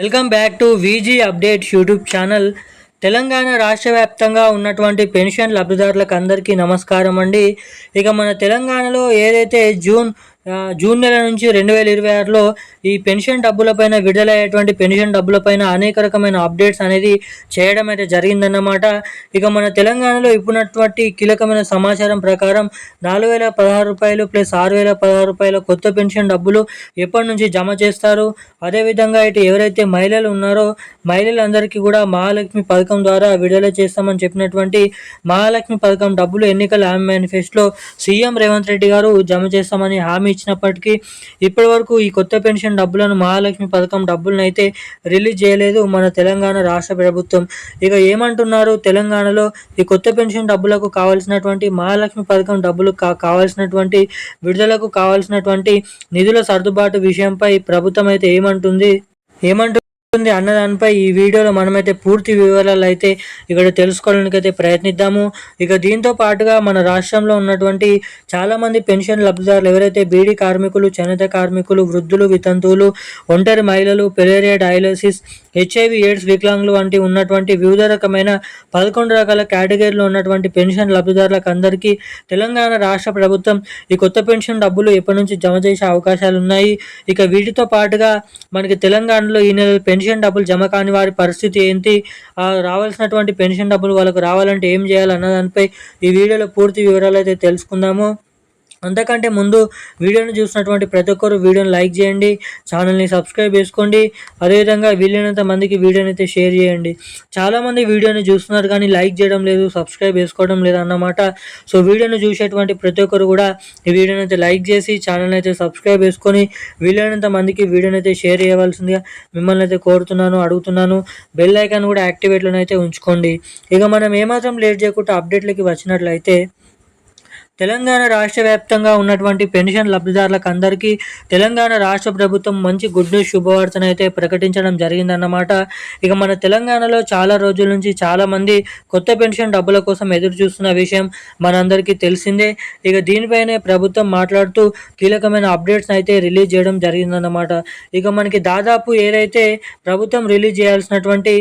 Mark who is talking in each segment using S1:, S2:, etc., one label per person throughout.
S1: Welcome back to VG updates YouTube channel. Telangana రాష్ట్ర వ్యాప్తంగా ఉన్నటువంటి పెన్షన్ లబ్ధిదారులకు అందరికీ నమస్కారం అండి. ఇక మన తెలంగాణలో ఏదైతే జూన్ నెల నుంచి 2026లో ఈ పెన్షన్ డబ్బులపైన విడుదలయ్యేటువంటి పెన్షన్ డబ్బులపైన అనేక రకమైన అప్డేట్స్ అనేది చేయడం అయితే జరిగిందన్నమాట. ఇక మన తెలంగాణలో ఇప్పుడున్నటువంటి కీలకమైన సమాచారం ప్రకారం 4016 రూపాయలు ప్లస్ 6016 రూపాయల కొత్త పెన్షన్ డబ్బులు ఎప్పటి నుంచి జమ చేస్తారు. అదేవిధంగా ఇటు ఎవరైతే మహిళలు ఉన్నారో మహిళలందరికీ కూడా మహాలక్ష్మి పథకం ద్వారా విడుదల చేస్తామని చెప్పినటువంటి మహాలక్ష్మి పథకం డబ్బులు ఎన్నికల హామీ మేనిఫెస్టోలో సీఎం రేవంత్ రెడ్డి గారు జమ చేస్తామని హామీ ఇచ్చినప్పటికీ ఇప్పటి వరకు ఈ కొత్త పెన్షన్ డబ్బులను మహాలక్ష్మి పథకం డబ్బులను అయితే రిలీజ్ చేయలేదు మన తెలంగాణ రాష్ట్ర ప్రభుత్వం. ఇక ఏమంటున్నారు, తెలంగాణలో ఈ కొత్త పెన్షన్ డబ్బులకు కావాల్సినటువంటి మహాలక్ష్మి పథకం డబ్బులు కావాల్సినటువంటి విడుదలకు కావాల్సినటువంటి నిధుల సర్దుబాటు విషయంపై ప్రభుత్వం అయితే ఏమంటుంది అన్న దానిపై ఈ వీడియోలో మనమైతే పూర్తి వివరాలు అయితే ఇక్కడ తెలుసుకోవడానికి అయితే ప్రయత్నిద్దాము. ఇక దీంతో పాటుగా మన రాష్ట్రంలో ఉన్నటువంటి చాలామంది పెన్షన్ లబ్ధిదారులు ఎవరైతే బీడీ కార్మికులు, చేనేత కార్మికులు, వృద్ధులు, వితంతువులు, ఒంటరి మహిళలు, పెలేరియా డయాలసిస్, హెచ్ఐవి ఎయిడ్స్ వికలాంగులు వంటి ఉన్నటువంటి వివిధ రకమైన 11 రకాల కేటగిరీలో ఉన్నటువంటి పెన్షన్ లబ్ధిదారులకు అందరికీ తెలంగాణ రాష్ట్ర ప్రభుత్వం ఈ కొత్త పెన్షన్ డబ్బులు ఎప్పటి నుంచి జమ చేసే అవకాశాలు ఉన్నాయి. ఇక వీటితో పాటుగా మనకి తెలంగాణలో ఈ నెల పెన్షన్ డబ్బులు జమ కాని వారి పరిస్థితి ఏంటి, రావాల్సినటువంటి పెన్షన్ డబ్బులు వాళ్ళకు రావాలంటే ఏం చేయాలి అన్న దానిపై ఈ వీడియోలో పూర్తి వివరాలు అయితే తెలుసుకుందాము. అంతకంటే ముందు వీడియోని చూసినటువంటి ప్రతి ఒక్కరు వీడియోని లైక్ చేయండి, ఛానల్ని సబ్స్క్రైబ్ చేసుకోండి, అదేవిధంగా వీలైనంత మందికి వీడియోని అయితే షేర్ చేయండి. చాలామంది వీడియోని చూస్తున్నారు కానీ లైక్ చేయడం లేదు, సబ్స్క్రైబ్ చేసుకోవడం లేదు అన్నమాట. సో వీడియోని చూసేటువంటి ప్రతి ఒక్కరు కూడా ఈ వీడియోని అయితే లైక్ చేసి ఛానల్ని అయితే సబ్స్క్రైబ్ చేసుకొని వీలైనంత మందికి వీడియోని అయితే షేర్ చేయవలసిందిగా మిమ్మల్ని అయితే కోరుతున్నాను, అడుగుతున్నాను. బెల్ ఐకాన్ కూడా యాక్టివేట్లోనే అయితే ఉంచుకోండి. ఇక మనం ఏమాత్రం లేట్ చేయకుండా అప్డేట్లకి వచ్చినట్లయితే తెలంగాణ రాష్ట్ర వ్యాప్తంగా ఉన్నటువంటి పెన్షన్ లబ్ధిదారులకు అందరికీ తెలంగాణ రాష్ట్ర ప్రభుత్వం మంచి గుడ్ న్యూస్ శుభవార్తను అయితే ప్రకటించడం జరిగిందన్నమాట. ఇక మన తెలంగాణలో చాలా రోజుల నుంచి చాలామంది కొత్త పెన్షన్ డబ్బుల కోసం ఎదురు చూస్తున్న విషయం మనందరికీ తెలిసిందే. ఇక దీనిపైనే ప్రభుత్వం మాట్లాడుతూ కీలకమైన అప్డేట్స్ అయితే రిలీజ్ చేయడం జరిగిందన్నమాట. ఇక మనకి దాదాపు ఏదైతే ప్రభుత్వం రిలీజ్ చేయాల్సినటువంటి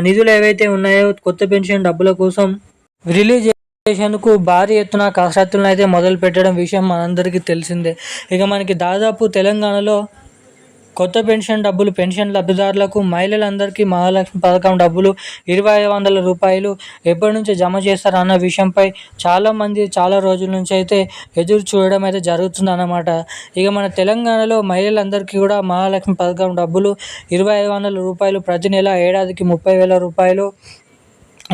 S1: నిధులు ఏవైతే ఉన్నాయో కొత్త పెన్షన్ డబ్బుల కోసం రిలీజ్ కు భారీ ఎత్తున కసరత్తులను అయితే మొదలు పెట్టడం విషయం మనందరికీ తెలిసిందే. ఇక మనకి దాదాపు తెలంగాణలో కొత్త పెన్షన్ డబ్బులు పెన్షన్ లబ్ధిదారులకు మహిళలందరికీ మహాలక్ష్మి పథకం డబ్బులు 2500 రూపాయలు ఎప్పటి నుంచి జమ చేస్తారు అన్న విషయంపై చాలామంది చాలా రోజుల నుంచి అయితే ఎదురు చూడడం అయితే జరుగుతుంది అన్నమాట. ఇక మన తెలంగాణలో మహిళలందరికీ కూడా మహాలక్ష్మి పథకం డబ్బులు 2500 రూపాయలు ప్రతి నెల, ఏడాదికి 30,000 రూపాయలు.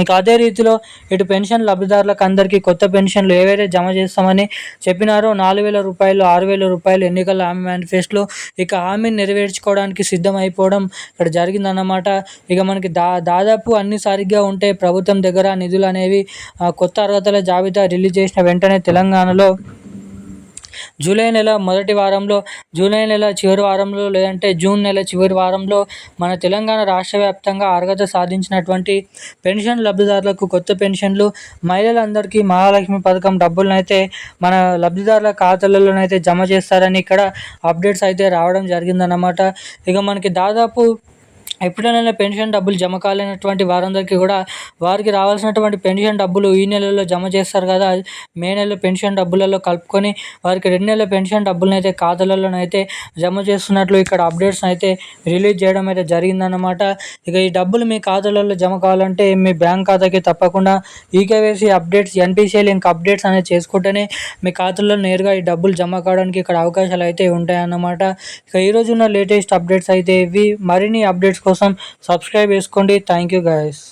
S1: ఇక అదే రీతిలో ఇటు పెన్షన్ లబ్ధిదారులకు అందరికీ కొత్త పెన్షన్లు ఏవైతే జమ చేస్తామని చెప్పినారో 4,000 రూపాయలు, 6,000 రూపాయలు ఎన్నికల హామీ మేనిఫెస్టోలో ఇక హామీని నెరవేర్చుకోవడానికి సిద్ధం అయిపోవడం ఇక్కడ జరిగిందన్నమాట. ఇక మనకి దాదాపు అన్ని సరిగ్గా ఉంటే ప్రభుత్వం దగ్గర నిధులు అనేవి కొత్త అర్హతల జాబితా రిలీజ్ చేసిన వెంటనే తెలంగాణలో జూలై నెల మొదటి వారంలో, జూలై నెల చివరి వారంలో లేదంటే జూన్ నెల చివరి వారంలో మన తెలంగాణ రాష్ట్ర వ్యాప్తంగా అర్హత సాధించినటువంటి పెన్షన్ లబ్ధిదారులకు కొత్త పెన్షన్లు, మహిళలందరికీ మహాలక్ష్మి పథకం డబ్బులనైతే మన లబ్ధిదారుల ఖాతాలలోనైతే జమ చేస్తారని ఇక్కడ అప్డేట్స్ అయితే రావడం జరిగిందన్నమాట. ఇక మనకి దాదాపు ఎప్పుడైనా పెన్షన్ డబ్బులు జమ కాలేనటువంటి వారందరికీ కూడా వారికి రావాల్సినటువంటి పెన్షన్ డబ్బులు ఈ నెలలో జమ చేస్తారు కదా, మే నెలలో పెన్షన్ డబ్బులలో కలుపుకొని వారికి 2 నెలల పెన్షన్ డబ్బులను అయితే ఖాతాలలోనైతే జమ చేస్తున్నట్లు ఇక్కడ అప్డేట్స్ అయితే రిలీజ్ చేయడం అయితే జరిగిందన్నమాట. ఇక ఈ డబ్బులు మీ ఖాతాలలో జమ కావాలంటే మీ బ్యాంక్ ఖాతాకి తప్పకుండా eKYC updates, NPCI link updates అనేది చేసుకుంటేనే మీ ఖాతాలో నేరుగా ఈ డబ్బులు జమ కావడానికి ఇక్కడ అవకాశాలు అయితే ఉంటాయన్నమాట. ఇక ఈరోజు ఉన్న లేటెస్ట్ అప్డేట్స్ అయితే ఇవి. మరిన్ని అప్డేట్స్ కోసం సబ్స్క్రైబ్ చేసుకోండి. Thank you guys.